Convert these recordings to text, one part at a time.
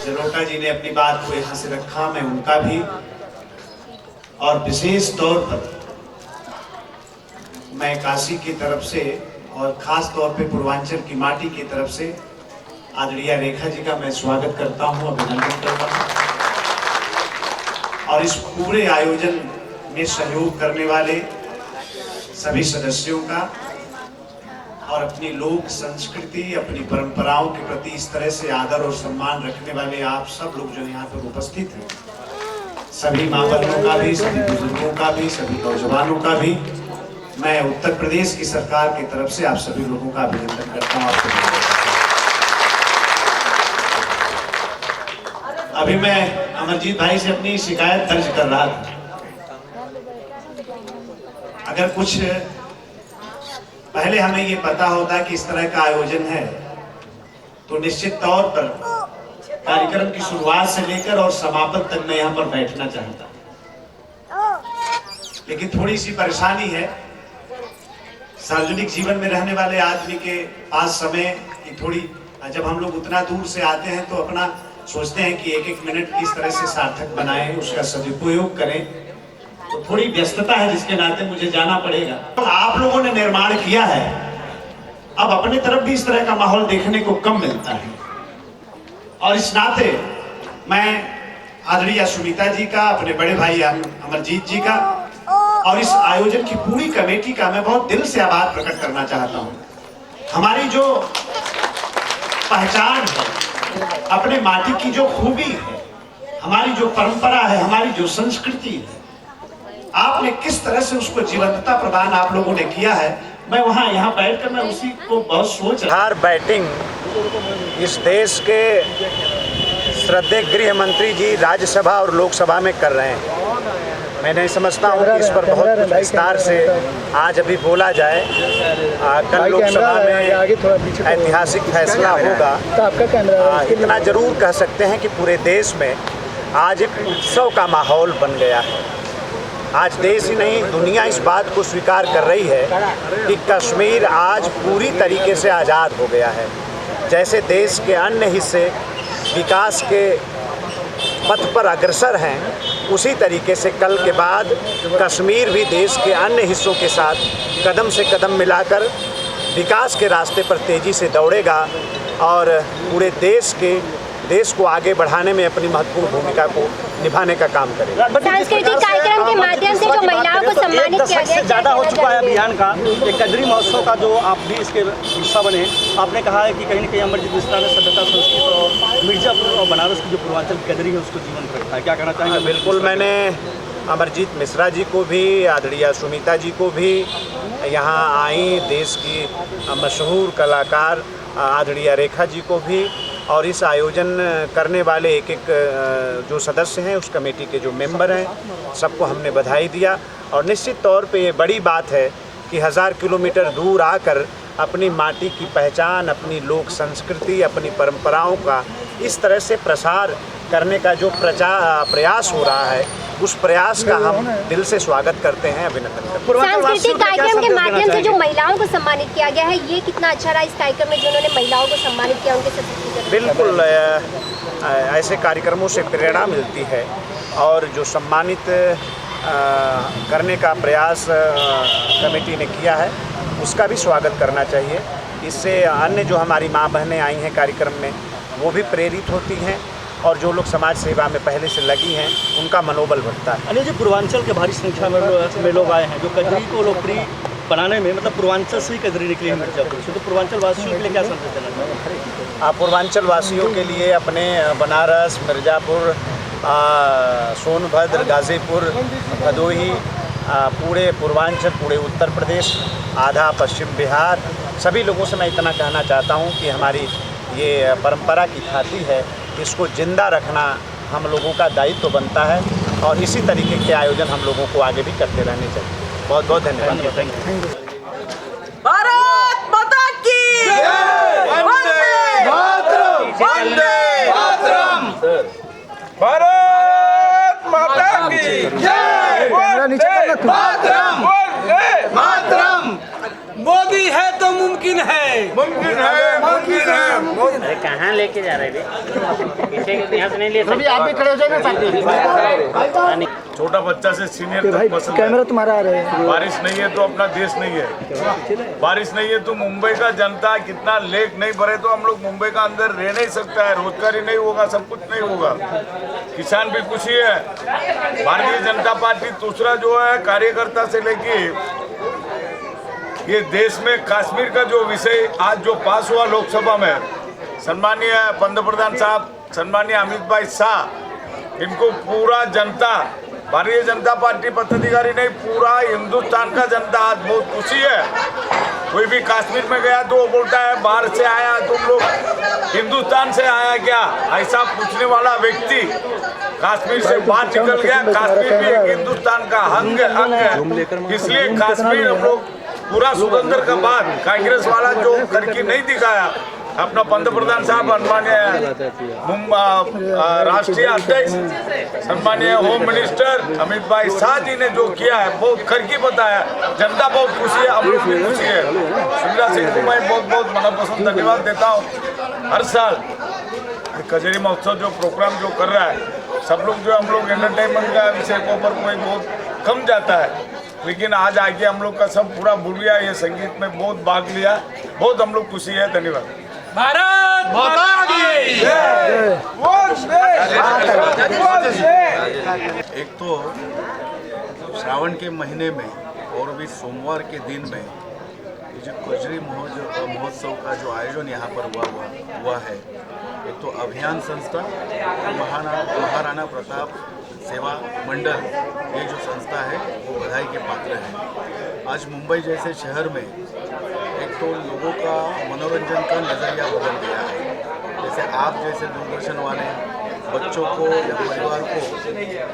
जलोटा जी ने अपनी बात को यहाँ से रखा, मैं उनका भी और विशेष तौर पर मैं काशी की तरफ से और खास तौर पे पूर्वांचल की माटी की तरफ से आदरणीय रेखा जी का मैं स्वागत करता हूँ, अभिनंदन करता हूँ। और इस पूरे आयोजन में सहयोग करने वाले सभी सदस्यों का और अपनी लोक संस्कृति, अपनी परंपराओं के प्रति इस तरह से आदर और सम्मान रखने वाले आप सब लोग जो यहाँ पर उपस्थित हैं, सभी माँ बहनों का भी, सभी बुजुर्गों का भी, सभी नौजवानों का भी मैं उत्तर प्रदेश की सरकार की तरफ से आप सभी लोगों का अभिनंदन करता हूँ। अभी मैं अमरजीत भाई से अपनी शिकायत दर्ज कर रहा था। अगर कुछ पहले हमें ये पता होता कि इस तरह का आयोजन है तो निश्चित तौर पर कार्यक्रम की शुरुआत से लेकर और समापन तक मैं यहाँ पर बैठना चाहता, लेकिन थोड़ी सी परेशानी है। सार्वजनिक जीवन में रहने वाले आदमी के पास समय की थोड़ी, जब हम लोग उतना दूर से आते हैं तो अपना सोचते हैं कि एक एक मिनट किस तरह से सार्थक बनाएं, उसका सदुपयोग करें, तो थोड़ी व्यस्तता है जिसके नाते मुझे जाना पड़ेगा। तो आप लोगों ने निर्माण किया है, अब अपने तरफ भी इस तरह का माहौल देखने को कम मिलता है और इस नाते मैं आदरणीय सुमिता जी का, अपने बड़े भाई अमरजीत जी का और इस आयोजन की पूरी कमेटी का मैं बहुत दिल से आभार प्रकट करना चाहता हूं। हमारी जो पहचान है, अपने माटी की जो खूबी है, हमारी जो परंपरा है, हमारी जो संस्कृति है, आपने किस तरह से उसको जीवंतता प्रदान आप लोगों ने किया है। मैं यहाँ बैठकर मैं उसी को बहुत सोच रहा। बैटिंग इस देश के श्रद्धेय गृह मंत्री जी राज्यसभा और लोकसभा में कर रहे हैं। मैं नहीं समझता हूँ कि इस पर बहुत विस्तार से आज अभी बोला जाए। कल लोकसभा में ऐतिहासिक फैसला होगा। इतना जरूर कह सकते हैं कि पूरे देश में आज एक उत्सव का माहौल बन गया है। आज देश ही नहीं, दुनिया इस बात को स्वीकार कर रही है कि कश्मीर आज पूरी तरीके से आज़ाद हो गया है। जैसे देश के अन्य हिस्से विकास के पथ पर अग्रसर हैं, उसी तरीके से कल के बाद कश्मीर भी देश के अन्य हिस्सों के साथ कदम से कदम मिलाकर विकास के रास्ते पर तेज़ी से दौड़ेगा और पूरे देश को आगे बढ़ाने में अपनी महत्वपूर्ण भूमिका को निभाने का काम करेगा। सांस्कृतिक कार्यक्रम के माध्यम से जो महिलाओं को सम्मानित किया गया, ज़्यादा हो चुका है अभियान का। एक कजरी महोत्सव का जो आप भी इसके हिस्सा बने, आपने कहा है कि कहीं न कहीं अमरजीत मिश्रा ने सभ्यता, संस्कृति और मिर्जापुर और बनारस की जो पूर्वांचल की कजरी है उसको जीवंत रखा है। क्या कहना चाहेंगे? बिल्कुल, मैंने अमरजीत मिश्रा जी को भी, आदरणीय सुमिता जी को भी, यहाँ आई देश की मशहूर कलाकार आदरणीय रेखा जी को भी और इस आयोजन करने वाले एक एक जो सदस्य हैं, उस कमेटी के जो मेंबर हैं, सबको हमने बधाई दिया। और निश्चित तौर पे ये बड़ी बात है कि 1000 किलोमीटर दूर आकर अपनी माटी की पहचान, अपनी लोक संस्कृति, अपनी परंपराओं का इस तरह से प्रसार करने का जो प्रयास हो रहा है, उस प्रयास का हम दिल से स्वागत करते हैं, अभिनंदन करते हैं। सांस्कृतिक कार्यक्रम के माध्यम से जो महिलाओं को सम्मानित किया गया है, ये कितना अच्छा रहा इस कार्यक्रम में जिन्होंने महिलाओं को सम्मानित किया, उनके सशक्तिकरण? बिल्कुल, ऐसे कार्यक्रमों से प्रेरणा मिलती है और जो सम्मानित करने का प्रयास कमेटी ने किया है, उसका भी स्वागत करना चाहिए। इससे अन्य जो हमारी माँ बहनें आई हैं कार्यक्रम में, वो भी प्रेरित होती हैं और जो लोग समाज सेवा में पहले से लगी हैं, उनका मनोबल बढ़ता है। अनिल जी, पूर्वांचल के भारी संख्या में लोग आए हैं जो कजरी को लोकप्रिय बनाने में, मतलब पूर्वांचल से ही कजरी निकली है मिर्जापुर से, तो पूर्वांचल वासियों के लिए क्या संदेश देना चाहिए? पूर्वांचल वासियों के लिए अपने बनारस, मिर्जापुर, सोनभद्र, गाज़ीपुर, भदोही, पूरे पूर्वांचल, पूरे उत्तर प्रदेश, आधा पश्चिम बिहार, सभी लोगों से मैं इतना कहना चाहता हूँ कि हमारी ये परंपरा की ख्याति है, इसको जिंदा रखना हम लोगों का दायित्व बनता है और इसी तरीके के आयोजन हम लोगों को आगे भी करते रहने चाहिए। बहुत बहुत धन्यवाद। Thank you. भारत माता की जय। वंदे मातरम। वंदे मातरम। भारत माता की जय। वंदे मातरम। वंदे मातरम। मोदी है तो मुमकिन है। मुमकिन है, मुमकिन है। अरे कहाँ लेके जा रहे हैं? पीछे यहाँ से नहीं ले सकते। आप भी खड़े हो जाएंगे। छोटा बच्चा से सीनियर तक पसंद है। कैमरा तुम्हारा आ रहा है। बारिश नहीं है तो अपना देश नहीं है। बारिश नहीं है तो मुंबई का जनता कितना लेक नहीं भरे तो हम लोग मुंबई का अंदर रह नहीं सकता है। रोजगारी नहीं होगा, सब कुछ नहीं होगा। किसान भी खुशी है। भारतीय जनता पार्टी दूसरा जो है कार्यकर्ता से लेके ये देश में कश्मीर का जो विषय आज जो पास हुआ लोकसभा में, सम्मानीय पंतप्रधान साहब, सम्मानीय अमित भाई शाह, इनको पूरा जनता, भारतीय जनता पार्टी पदाधिकारी नहीं, पूरा हिंदुस्तान का जनता आज बहुत खुशी है। कोई भी कश्मीर में गया तो वो बोलता है बाहर से आया तुम लोग, हिंदुस्तान से आया क्या, ऐसा पूछने वाला व्यक्ति कश्मीर से बाहर निकल गया। कश्मीर भी एक हिंदुस्तान का अंग है। इसलिए कश्मीर हम लोग पूरा सुगंधर का बाद कांग्रेस वाला जो करके नहीं दिखाया, अपना पंतप्रधान साहब, राष्ट्रीय अध्यक्ष, सम्मानीय होम मिनिस्टर अमित भाई शाह जी ने जो किया है बहुत करके बताया। जनता बहुत खुशी है, हम लोग भी खुशी है। शिवराज सिंह को मैं बहुत बहुत मनपसंद धन्यवाद देता हूँ। हर साल कजरी महोत्सव जो प्रोग्राम जो कर रहा है, सब लोग जो हम लोग एंटरटेनमेंट का विषय के ऊपर कोई बहुत कम जाता है, लेकिन आज आगे हम लोग का सब पूरा बुलिया ये संगीत में बहुत भाग लिया। बहुत हम लोग खुशी है। धन्यवाद। भारत माता की जय। एक तो श्रावण के महीने में और भी सोमवार के दिन में ये जो कजरी महोत्सव का जो आयोजन यहाँ पर हुआ है, एक तो अभियान संस्था, महाराणा प्रताप सेवा मंडल, ये जो संस्था है वो बधाई के पात्र है। आज मुंबई जैसे शहर में एक तो लोगों का मनोरंजन का नज़रिया बदल गया है। जैसे आप जैसे दूरदर्शन वाले बच्चों को या परिवार को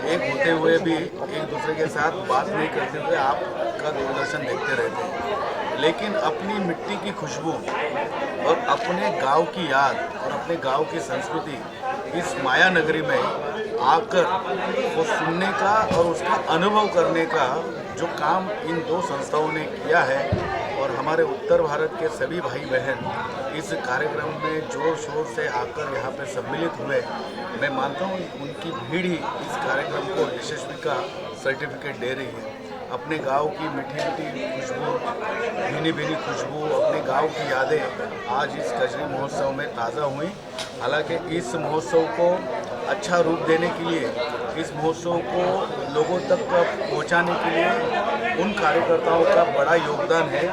एक होते हुए भी एक दूसरे के साथ बात नहीं करते हुए आपका दूरदर्शन देखते रहते हैं, लेकिन अपनी मिट्टी की खुशबू और अपने गांव की याद और अपने गांव की संस्कृति इस माया नगरी में आकर वो सुनने का और उसका अनुभव करने का जो काम इन दो संस्थाओं ने किया है, और हमारे उत्तर भारत के सभी भाई बहन इस कार्यक्रम में जोर शोर से आकर यहाँ पे सम्मिलित हुए। मैं मानता हूँ उनकी भीड़ ही इस कार्यक्रम को यशस्वी का सर्टिफिकेट दे रही है। अपने गांव की मीठी मीठी खुशबू, भीनी भीनी खुशबू, अपने गांव की यादें आज इस कजरी महोत्सव में ताज़ा हुई। हालांकि इस महोत्सव को अच्छा रूप देने के लिए, इस महोत्सव को लोगों तक पहुंचाने के लिए उन कार्यकर्ताओं का बड़ा योगदान है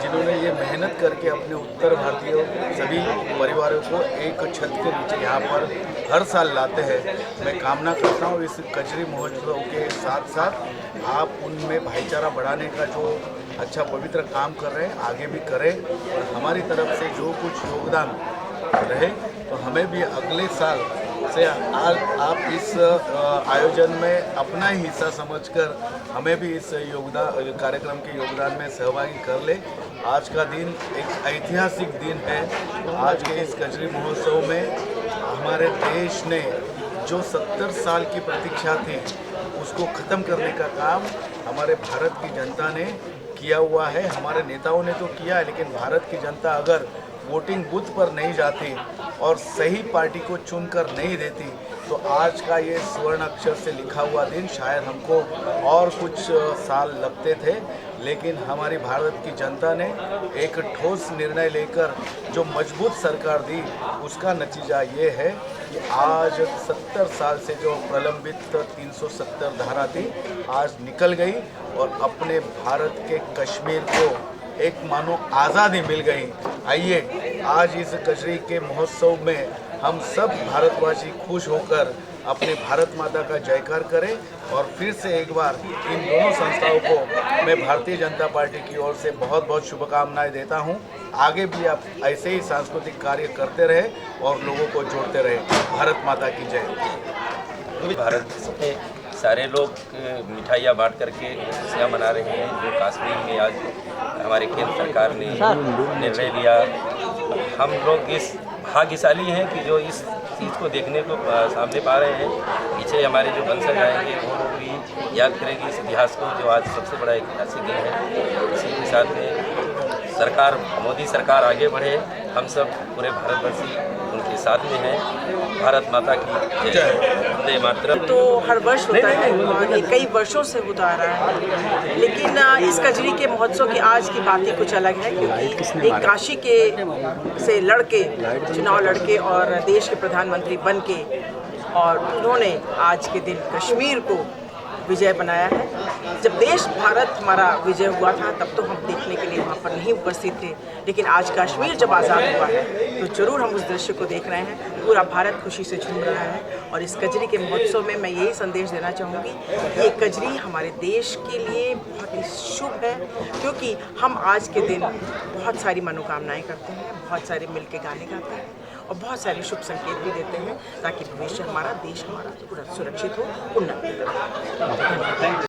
जिन्होंने ये मेहनत करके अपने उत्तर भारतीय सभी परिवारों को एक छत के नीचे यहाँ पर हर साल लाते हैं। मैं कामना करता हूँ इस कजरी महोत्सव के साथ साथ आप उनमें भाईचारा बढ़ाने का जो अच्छा पवित्र काम कर रहे हैं आगे भी करें, और हमारी तरफ से जो कुछ योगदान रहे तो हमें भी अगले साल से आप इस आयोजन में अपना ही हिस्सा समझकर हमें भी इस कार्यक्रम के योगदान में सहभागी कर ले। आज का दिन एक ऐतिहासिक दिन है। आज के इस कजरी महोत्सव में हमारे देश ने जो 70 साल की प्रतीक्षा थी उसको ख़त्म करने का काम हमारे भारत की जनता ने किया हुआ है। हमारे नेताओं ने तो किया है, लेकिन भारत की जनता अगर वोटिंग बूथ पर नहीं जाती और सही पार्टी को चुनकर नहीं देती तो आज का ये स्वर्ण अक्षर से लिखा हुआ दिन शायद हमको और कुछ साल लगते थे, लेकिन हमारी भारत की जनता ने एक ठोस निर्णय लेकर जो मजबूत सरकार दी उसका नतीजा ये है कि आज 70 साल से जो प्रलंबित 370 धारा थी आज निकल गई और अपने भारत के कश्मीर को एक मानो आज़ादी मिल गई। आइए आज इस कजरी के महोत्सव में हम सब भारतवासी खुश होकर अपने भारत माता का जयकार करें, और फिर से एक बार इन दोनों संस्थाओं को मैं भारतीय जनता पार्टी की ओर से बहुत बहुत शुभकामनाएं देता हूं। आगे भी आप ऐसे ही सांस्कृतिक कार्य करते रहे और लोगों को जोड़ते रहे। भारत माता की जय। भारत में सारे लोग मिठाइयाँ बांट करके खुशियाँ मना रहे हैं। जो कश्मीर में आज हमारे केंद्र सरकार ने निर्णय लिया, हम लोग इस भाग्यशाली हैं कि जो इस चीज़ को देखने को सामने पा रहे हैं। पीछे हमारे जो वंशज आएंगे वो लोग भी याद करेंगे इस इतिहास को, जो आज सबसे बड़ा ऐतिहासिक दिन है। इसी के साथ में सरकार, मोदी सरकार आगे बढ़े। हम सब पूरे भारतवर्षी उनके साथ में हैं। भारत माता की जय। वंदे मातरम। तो हर वर्ष होता है और ये कई वर्षों से होता आ रहा है, लेकिन इस कजरी के महोत्सव की आज की बात ही कुछ अलग है, क्योंकि एक काशी के से लड़के चुनाव लड़के और देश के प्रधानमंत्री बन के, और उन्होंने आज के दिन कश्मीर को विजय बनाया है। जब देश भारत हमारा विजय हुआ था तब तो हम देखने के लिए वहाँ पर नहीं उपस्थित थे, लेकिन आज कश्मीर जब आज़ाद हुआ है तो ज़रूर हम उस दृश्य को देख रहे हैं। पूरा भारत खुशी से झूम रहा है। और इस कजरी के महोत्सव में मैं यही संदेश देना चाहूँगी कि ये कजरी हमारे देश के लिए बहुत ही शुभ है, क्योंकि हम आज के दिन बहुत सारी मनोकामनाएँ करते हैं, बहुत सारे मिल के गाने गाते हैं और बहुत सारे शुभ संकेत भी देते हैं, ताकि भविष्य हमारा, देश हमारा सुरक्षित हो, उन्नति हो।